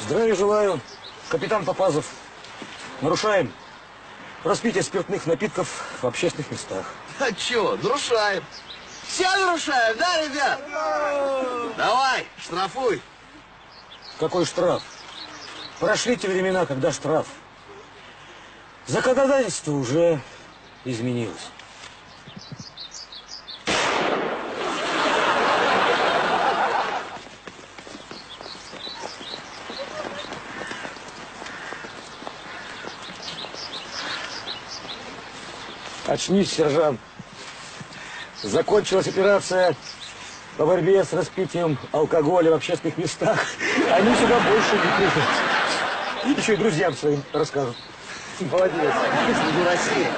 Здравия желаю, капитан Попазов. Нарушаем распитие спиртных напитков в общественных местах. А чё, нарушаем. Все нарушаем, да, ребят? Давай, штрафуй. Какой штраф? Прошли те времена, когда штраф. Законодательство уже изменилось. Очнись, сержант. Закончилась операция по борьбе с распитием алкоголя в общественных местах. Они сюда больше не придут. Еще и друзьям своим расскажут. Молодец. Не Россия.